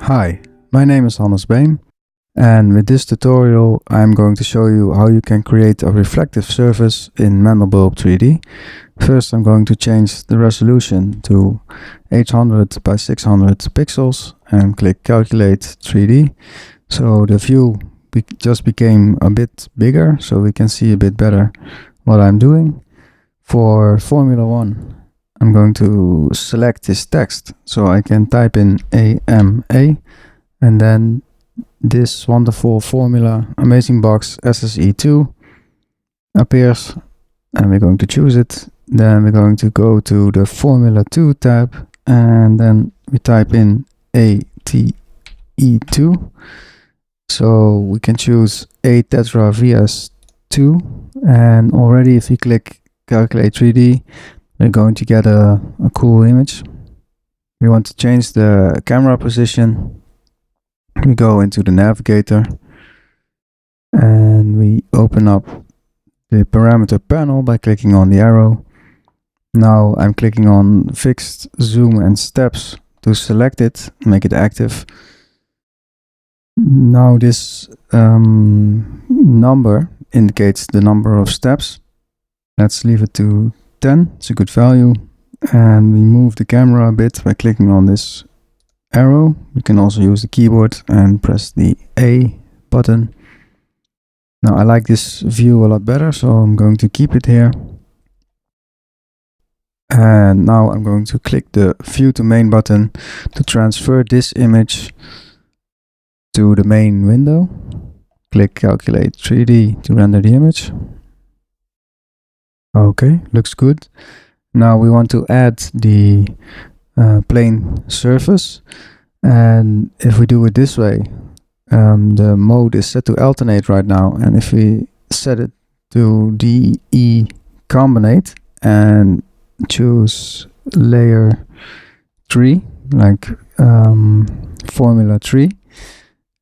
Hi, my name is Hannes Beem, and with this tutorial I'm going to show you how you can create a reflective surface in Mandelbulb3d. First I'm going to change the resolution to 800 by 600 pixels and click Calculate 3D. So the view just became a bit bigger, so we can see a bit better what I'm doing. For Formula 1 I'm going to select this text, so I can type in AMA and then this wonderful formula amazing box SSE2 appears and we're going to choose it. Then we're going to go to the Formula 2 tab and then we type in ATE2. So we can choose A tetra VS2, and already if you click Calculate 3D we're going to get a cool image. We want to change the camera position. We go into the navigator and we open up the parameter panel by clicking on the arrow. Now I'm clicking on fixed zoom and steps to select it, make it active. Now this number indicates the number of steps. Let's leave it to 10, it's a good value. And we move the camera a bit by clicking on this arrow. You can also use the keyboard and press the A button. Now I like this view a lot better, so I'm going to keep it here. And now I'm going to click the View to Main button to transfer this image to the main window. Click Calculate 3D to render the image. Okay, looks good. Now we want to add the plane surface, and if we do it this way, the mode is set to alternate right now, and if we set it to DE combinate and choose layer 3 like Formula 3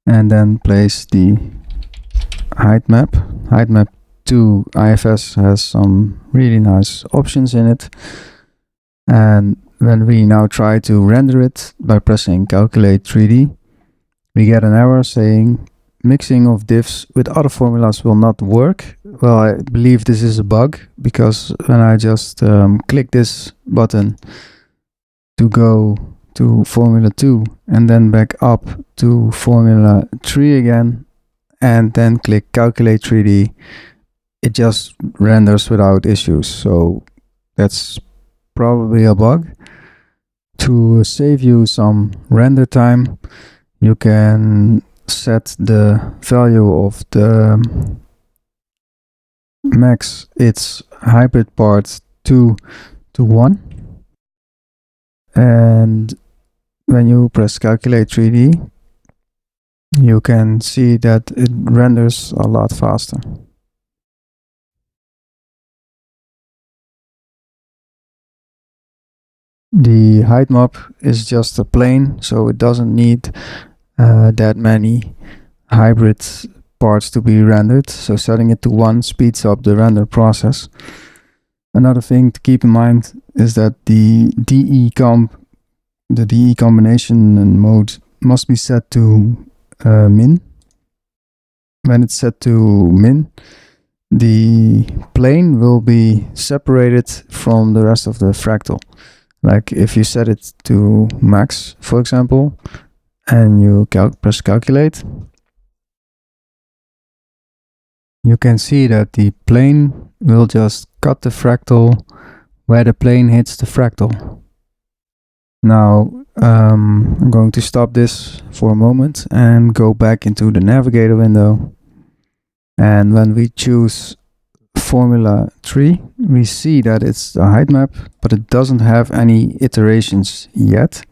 and then place the Heightmap 2 IFS has some really nice options in it. And when we now try to render it by pressing Calculate 3D, we get an error saying mixing of diffs with other formulas will not work. Well, I believe this is a bug, because when I just click this button to go to Formula 2 and then back up to Formula 3 again and then click Calculate 3D, it just renders without issues. So that's probably a bug. To save you some render time, you can set the value of the max its hybrid part 2 to 1. And when you press Calculate 3D, you can see that it renders a lot faster. The height map is just a plane, so it doesn't need that many hybrid parts to be rendered, so setting it to 1 speeds up the render process. Another thing to keep in mind is that the DE combination mode must be set to min. When it's set to min, the plane will be separated from the rest of the fractal. Like if you set it to max, for example, and you press Calculate, you can see that the plane will just cut the fractal where the plane hits the fractal. Now I'm going to stop this for a moment and go back into the navigator window. And when we choose Formula 3, we see that it's the height map, but it doesn't have any iterations yet.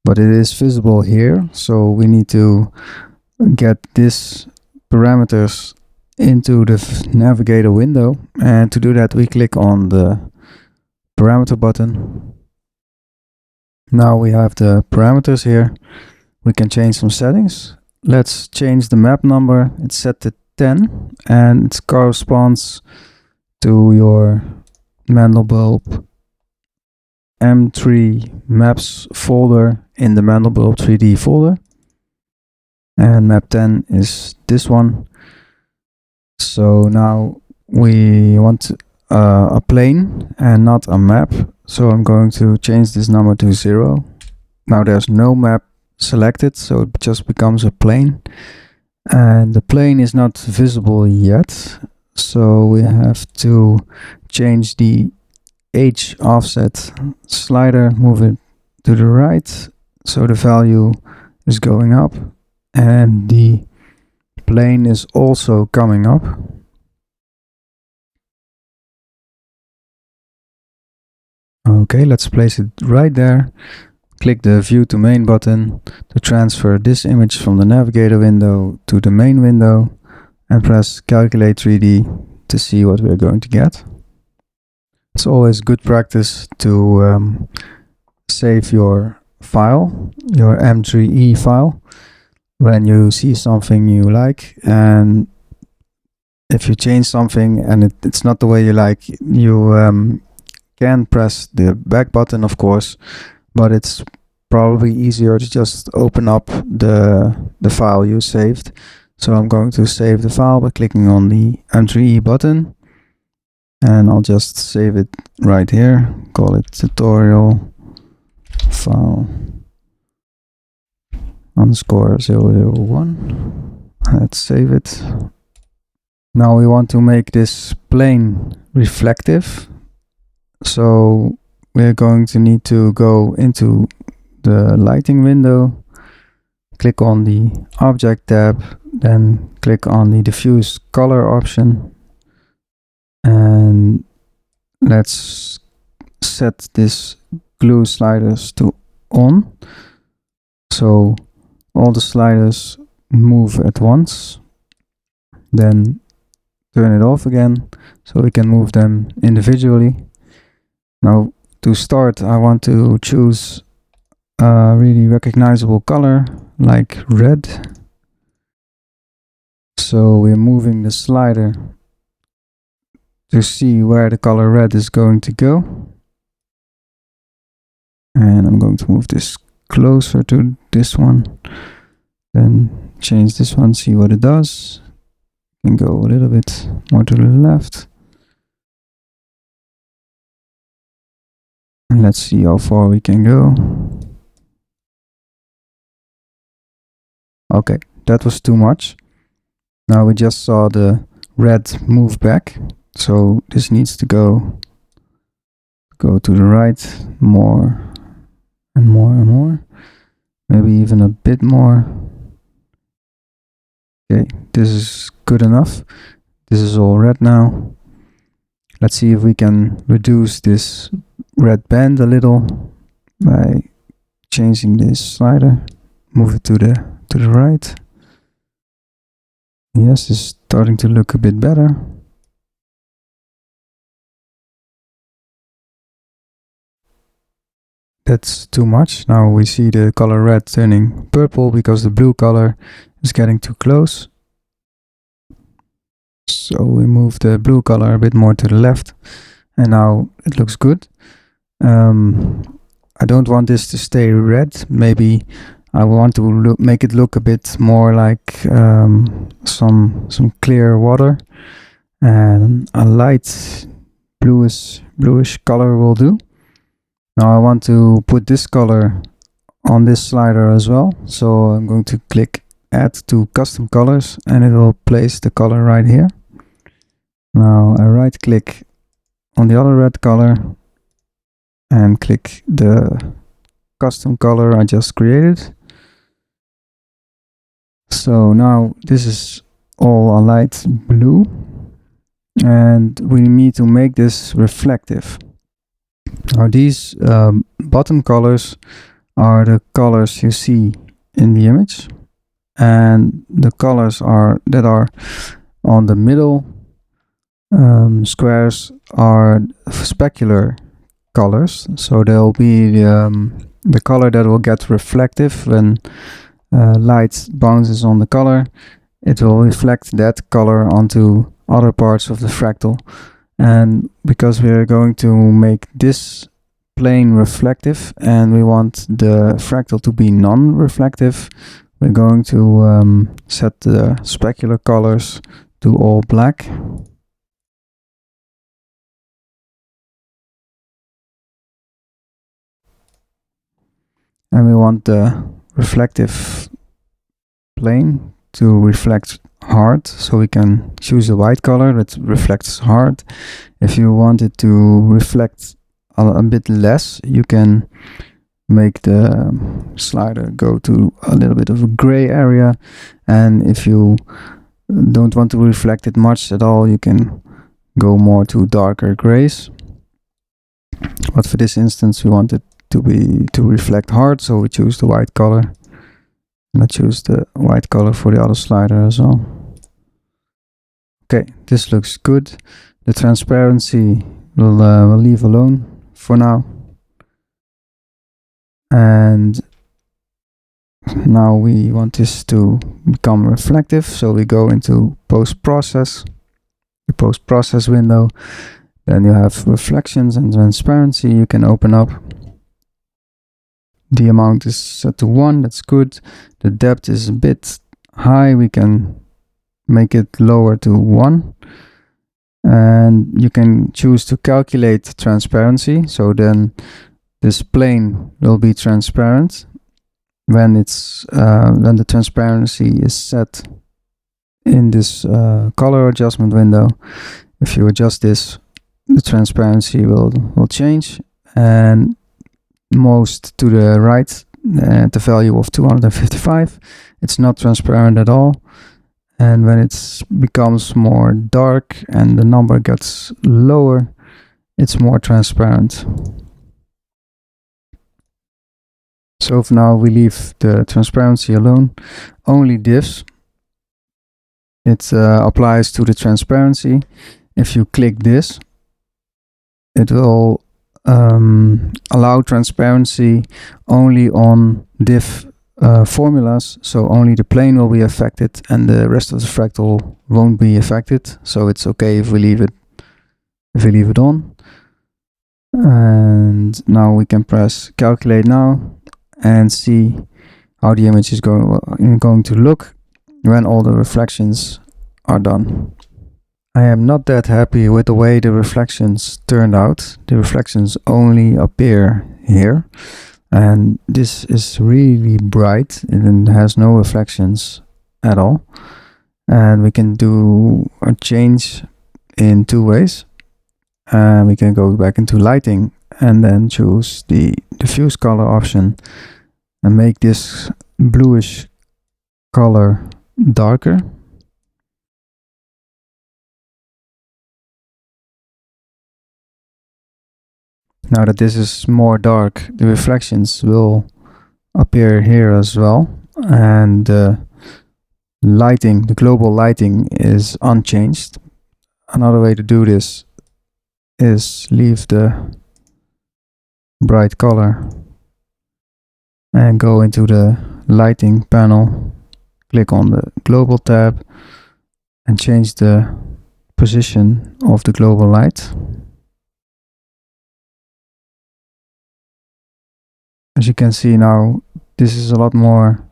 But it is visible here, so we need to get these parameters into the navigator window. And to do that, we click on the parameter button. Now we have the parameters here. We can change some settings. Let's change the map number. It's set to 10 and it corresponds to your Mandelbulb M3 maps folder in the Mandelbulb3d folder, and map 10 is this one. So now we want a plane and not a map, so I'm going to change this number to 0. Now there's no map selected, so it just becomes a plane, and the plane is not visible yet, so we have to change the H offset slider, move it to the right so the value is going up and the plane is also coming up. Okay, let's place it right there. Click the View to Main button to transfer this image from the navigator window to the main window, and press Calculate 3D to see what we're going to get. It's always good practice to save your file, your M3E file, when you see something you like, and if you change something and it's not the way you like, you can press the back button, of course, but it's probably easier to just open up the file you saved. So I'm going to save the file by clicking on the M3E button, and I'll just save it right here, call it tutorial file _001. Let's save it. Now we want to make this plane reflective, so we're going to need to go into the lighting window, click on the object tab, then click on the diffuse color option, and let's set this glue sliders to on, so all the sliders move at once. Then turn it off again so we can move them individually. Now to start, I want to choose a really recognizable color like red. So we're moving the slider to see where the color red is going to go. And I'm going to move this closer to this one. Then change this one, see what it does. And go a little bit more to the left. And let's see how far we can go. Okay, that was too much. Now we just saw the red move back, so this needs to go to the right more and more and more, maybe even a bit more. Okay, this is good enough. This is all red now. Let's see if we can reduce this red band a little by changing this slider. Move it to the right. Yes, it's starting to look a bit better. That's too much. Now we see the color red turning purple because the blue color is getting too close. So we move the blue color a bit more to the left, and now it looks good. I don't want this to stay red. Maybe I want to make it look a bit more like some clear water, and a light bluish color will do. Now I want to put this color on this slider as well, so I'm going to click Add to Custom Colors, and it will place the color right here. Now I right click on the other red color and click the custom color I just created. So now this is all a light blue, and we need to make this reflective. Now these bottom colors are the colors you see in the image, and the colors that are on the middle squares are specular colors. So they'll be the color that will get reflective when light bounces on the color. It will reflect that color onto other parts of the fractal. And because we are going to make this plane reflective and we want the fractal to be non-reflective, we're going to set the specular colors to all black. And we want the reflective plane to reflect hard, so we can choose a white color that reflects hard. If you want it to reflect a bit less, you can make the slider go to a little bit of a gray area, and if you don't want to reflect it much at all, you can go more to darker grays. But for this instance we want it to reflect hard, so we choose the white color. And I choose the white color for the other slider as well. Okay, this looks good. The transparency we'll leave alone for now. And now we want this to become reflective, so we go into post-process, the post-process window. Then you have reflections and transparency. You can open up. The amount is set to 1, that's good. The depth is a bit high, we can make it lower to 1. And you can choose to calculate transparency, so then this plane will be transparent when it's when the transparency is set in this color adjustment window. If you adjust this, the transparency will change, and most to the right at the value of 255, it's not transparent at all. And when it becomes more dark and the number gets lower, it's more transparent. So for now we leave the transparency alone. Only diffs. It applies to the transparency. If you click this, it will allow transparency only on diff formulas, so only the plane will be affected and the rest of the fractal won't be affected. So it's okay if we leave it on. And now we can press calculate now and see how the image is going to look when all the reflections are done. I am not that happy with the way the reflections turned out. The reflections only appear here, and this is really bright and it has no reflections at all. And we can do a change in 2 ways. We can go back into lighting and then choose the diffuse color option and make this bluish color darker. Now that this is more dark, the reflections will appear here as well, and lighting, the global lighting is unchanged. Another way to do this is leave the bright color and go into the lighting panel, click on the global tab and change the position of the global light. As you can see now, this is a lot more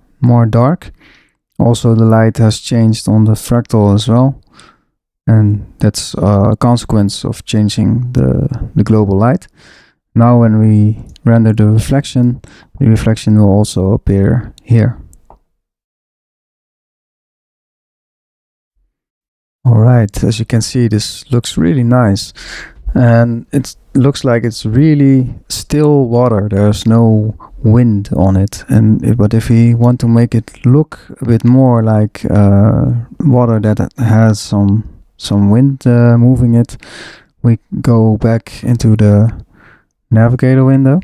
dark. Also the light has changed on the fractal as well, and that's a consequence of changing the global light. Now when we render the reflection will also appear here. Alright, as you can see, this looks really nice. And it looks like it's really still water. There's no wind on it. But if we want to make it look a bit more like water that has some wind moving it, we go back into the navigator window.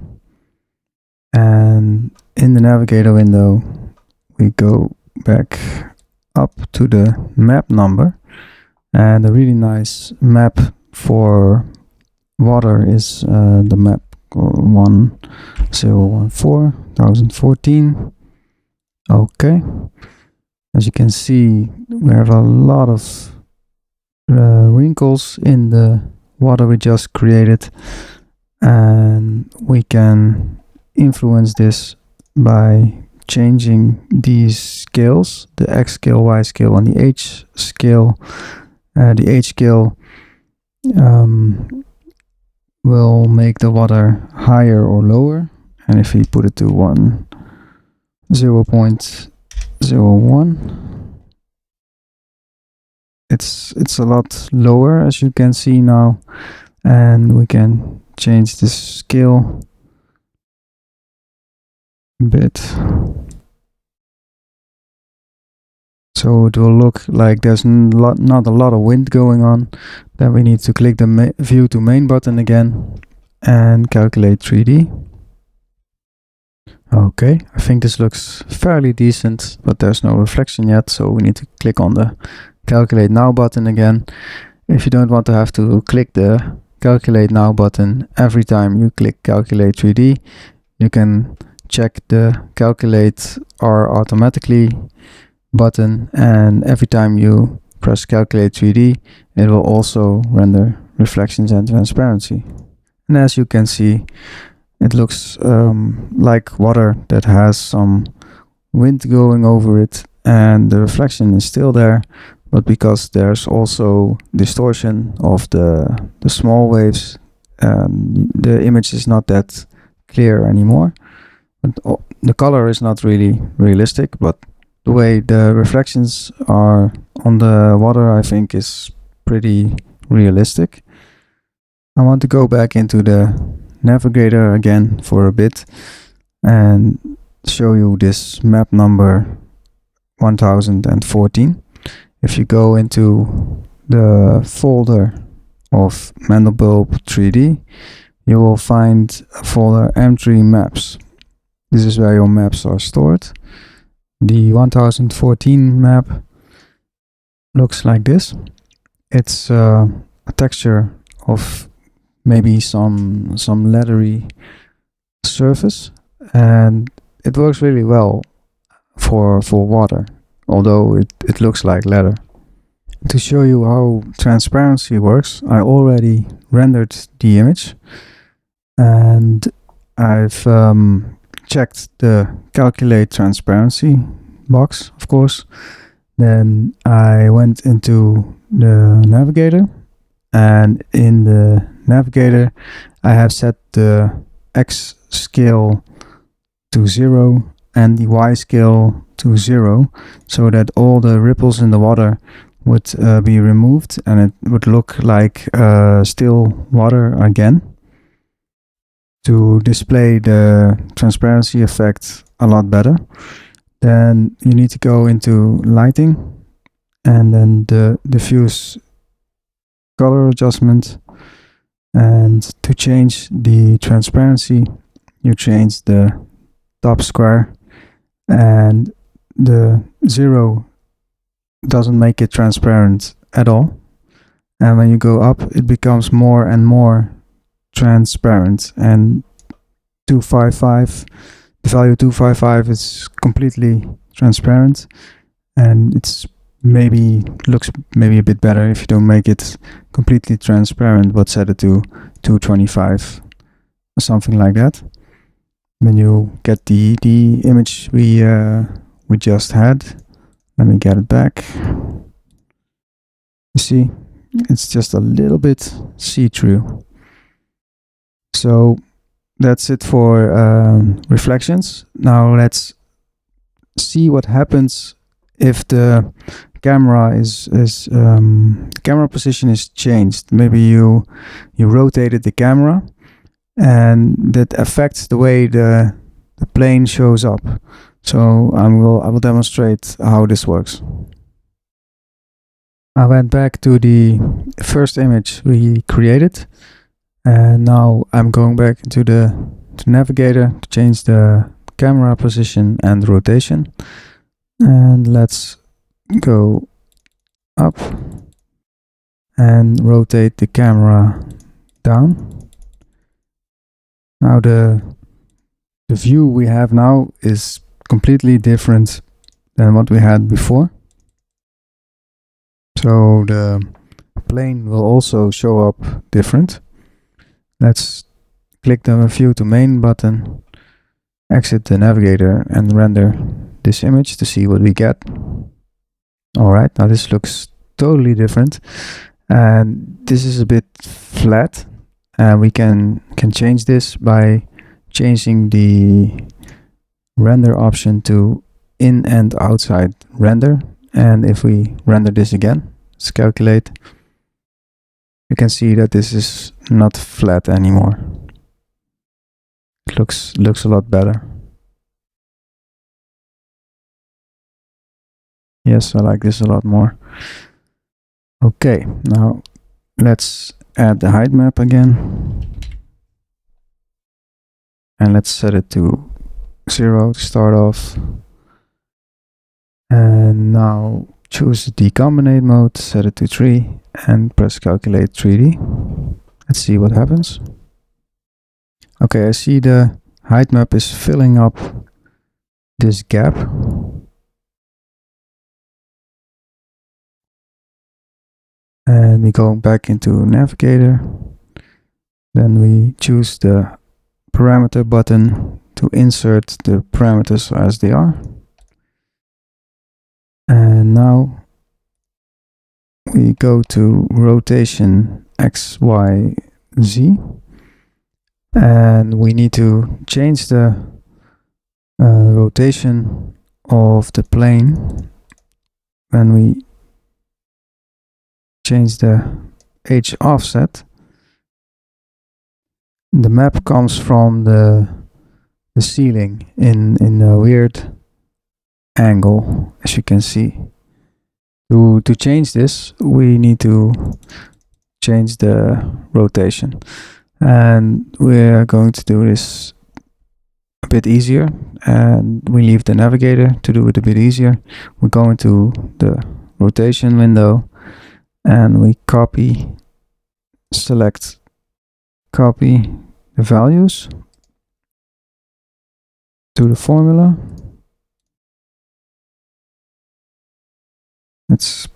And in the navigator window, we go back up to the map number. And a really nice map for water is the map 1014/2014. Okay, as you can see, we have a lot of wrinkles in the water we just created, and we can influence this by changing these scales, the X scale, Y scale, and the H scale. The H scale will make the water higher or lower, and if we put it to 0.01, it's a lot lower, as you can see now, and we can change the scale a bit. So it will look like there's not a lot of wind going on. Then we need to click the View to Main button again and calculate 3D. Okay, I think this looks fairly decent, but there's no reflection yet, so we need to click on the Calculate Now button again. If you don't want to have to click the Calculate Now button every time you click Calculate 3D, you can check the Calculate R automatically button, and every time you press Calculate 3D, it will also render reflections and transparency. And as you can see, it looks like water that has some wind going over it, and the reflection is still there, but because there's also distortion of the small waves, the image is not that clear anymore. But the color is not really realistic, but the way the reflections are on the water, I think, is pretty realistic. I want to go back into the navigator again for a bit and show you this map number 1014. If you go into the folder of Mandelbulb3d, you will find a folder M3 maps. This is where your maps are stored. The 1014 map looks like this. It's a texture of maybe some leathery surface, and it works really well for water, although it looks like leather. To show you how transparency works, I already rendered the image, and I've checked the calculate transparency box, of course. Then I went into the navigator, and in the navigator I have set the X scale to 0 and the Y scale to 0, so that all the ripples in the water would be removed and it would look like still water again, to display the transparency effect a lot better. Then you need to go into lighting and then the diffuse color adjustment, and to change the transparency you change the top square, and the 0 doesn't make it transparent at all, and when you go up it becomes more and more transparent, and 255, the value 255 is completely transparent, and it's looks maybe a bit better if you don't make it completely transparent but set it to 225 or something like that. Then you get the image we just had. Let me get it back. You see, it's just a little bit see-through. So that's it for reflections. Now let's see what happens if the camera camera position is changed. Maybe you rotated the camera, and that affects the way the plane shows up. So I will demonstrate how this works. I went back to the first image we created, and now I'm going back to the navigator to change the camera position and rotation. And let's go up and rotate the camera down. Now the view we have now is completely different than what we had before. So the plane will also show up different. Let's click the View to Main button, exit the navigator and render this image to see what we get. Alright, now this looks totally different, and this is a bit flat, and we can change this by changing the render option to in and outside render. And if we render this again, let's calculate, you can see that this is not flat anymore. It looks a lot better. Yes, I like this a lot more. Okay, now let's add the Heightmap again. And let's set it to 0 to start off. And now choose the decombinate mode, set it to 3, and press calculate 3D. Let's see what happens. Okay, I see the Heightmap is filling up this gap. And we go back into navigator. Then we choose the parameter button to insert the parameters as they are. And now we go to rotation X, Y, Z. And we need to change the rotation of the plane when we change the H offset. The map comes from the ceiling in a weird angle, as you can see. To change this, we need to change the rotation, and we're going to do this a bit easier, and we leave the navigator to do it a bit easier. We go into the rotation window and we select copy the values to the formula. Let's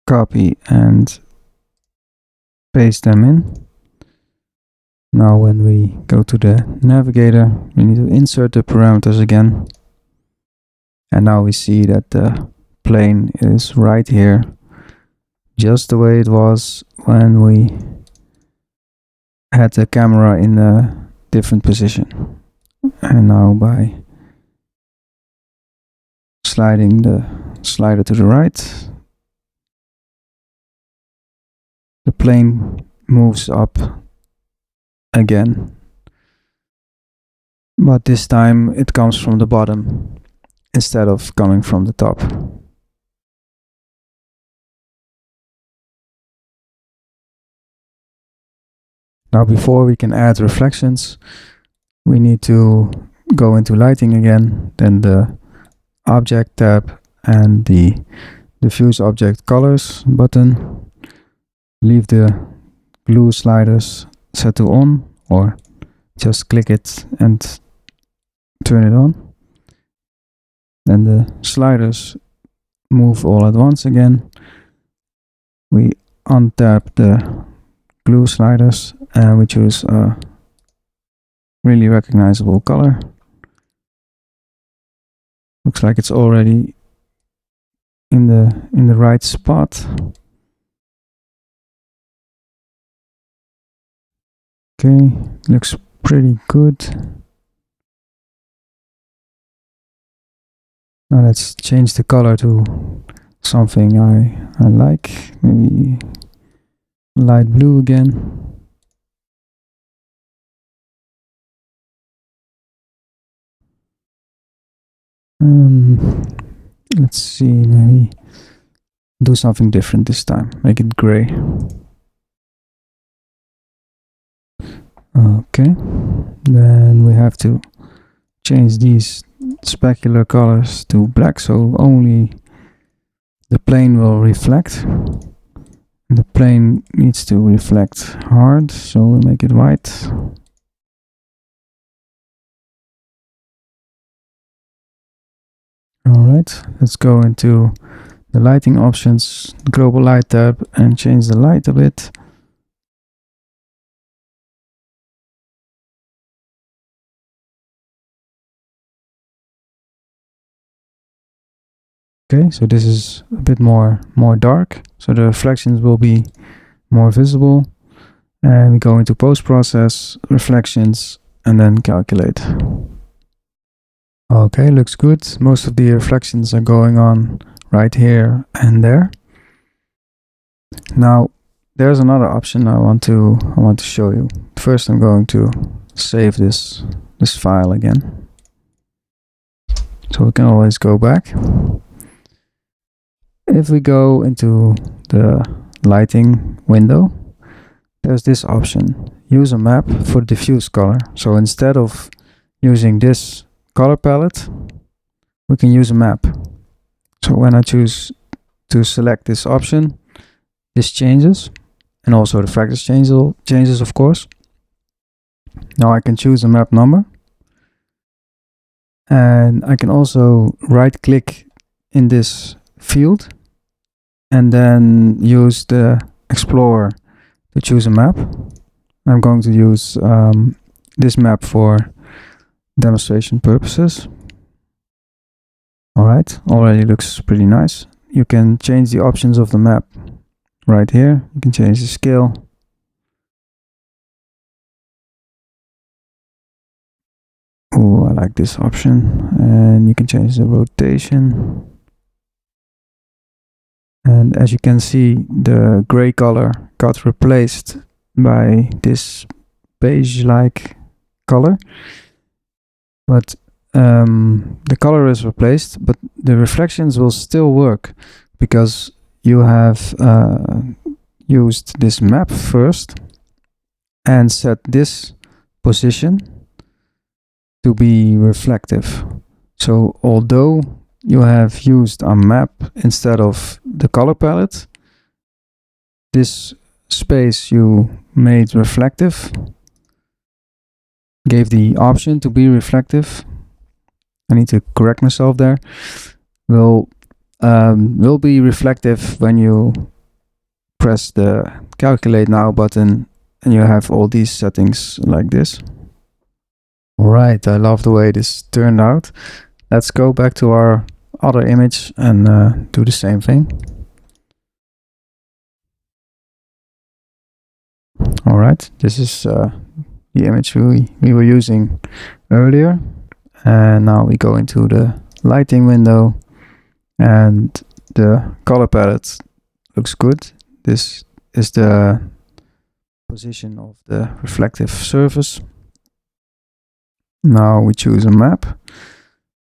copy and paste them in. Now when we go to the navigator, we need to insert the parameters again. And now we see that the plane is right here, just the way it was when we had the camera in a different position. And now by sliding the slider to the right, the plane moves up again, but this time it comes from the bottom instead of coming from the top. Now before we can add reflections, we need to go into lighting again, then the object tab and the diffuse object colors button. Leave the glue sliders set to on, or just click it and turn it on. Then the sliders move all at once again. We untap the glue sliders and we choose a really recognizable color. Looks like it's already in the right spot. Okay, looks pretty good. Now let's change the color to something I like, maybe light blue again. Let's see, maybe do something different this time, make it gray. Okay, then we have to change these specular colors to black, so only the plane will reflect. The plane needs to reflect hard, so we'll make it white. Alright, let's go into the lighting options, global light tab, and change the light a bit. Okay, so this is a bit more dark, so the reflections will be more visible. And we go into post-process, reflections, and then calculate. Okay, looks good. Most of the reflections are going on right here and there. Now, there's another option I want to show you. First, I'm going to save this file again. So we can always go back. If we go into the lighting window, there's this option, use a map for diffuse color. So instead of using this color palette, we can use a map. So when I choose to select this option, this changes, and also the fractals changes, of course. Now I can choose a map number, and I can also right click in this field and then use the Explorer to choose a map. I'm going to use this map for demonstration purposes. Alright, already looks pretty nice. You can change the options of the map right here. You can change the scale. Oh, I like this option. And you can change the rotation. And as you can see, the gray color got replaced by this beige-like color. But the color is replaced, but the reflections will still work because you have used this map first and set this position to be reflective. So although you have used a map instead of the color palette, this space you made reflective, gave the option to be reflective. I need to correct myself there. Will be reflective when you press the calculate now button and you have all these settings like this. Alright, I love the way this turned out. Let's go back to our other image and do the same thing. Alright, this is the image we were using earlier, and now we go into the lighting window and the color palette looks good. This is the position of the reflective surface. Now we choose a map,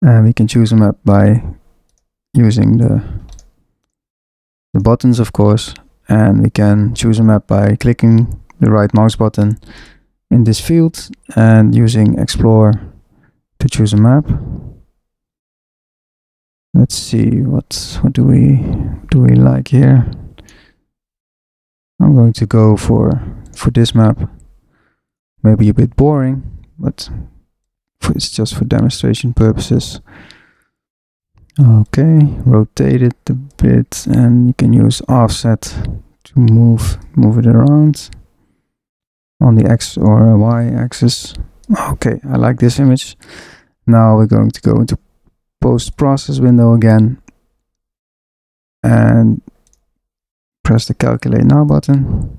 and we can choose a map by using the buttons, of course, and we can choose a map by clicking the right mouse button in this field and using Explorer to choose a map. Let's see, what do we like here? I'm going to go for this map. Maybe a bit boring, but it's just for demonstration purposes. Okay, rotate it a bit, and you can use offset to move it around on the X or Y axis. Okay, I like this image. Now we're going to go into post-process window again and press the calculate now button.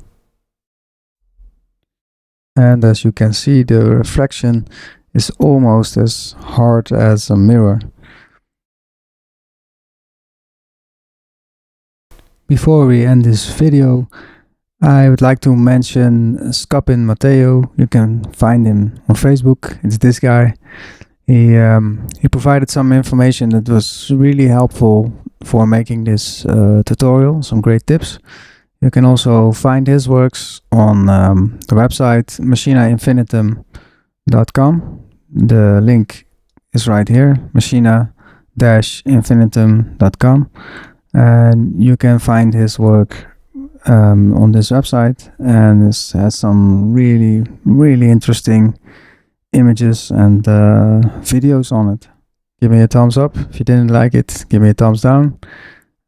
And as you can see, the reflection is almost as hard as a mirror. Before we end this video, I would like to mention Scapin Matteo. You can find him on Facebook. It's this guy. He provided some information that was really helpful for making this tutorial, some great tips. You can also find his works on the website machina-infinitum.com. The link is right here, machina-infinitum.com, and you can find his work on this website, and this has some really interesting images and videos on it. Give me a thumbs up if you didn't like it. Give me a thumbs down,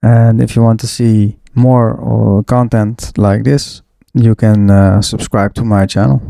and if you want to see more content like this, you can subscribe to my channel.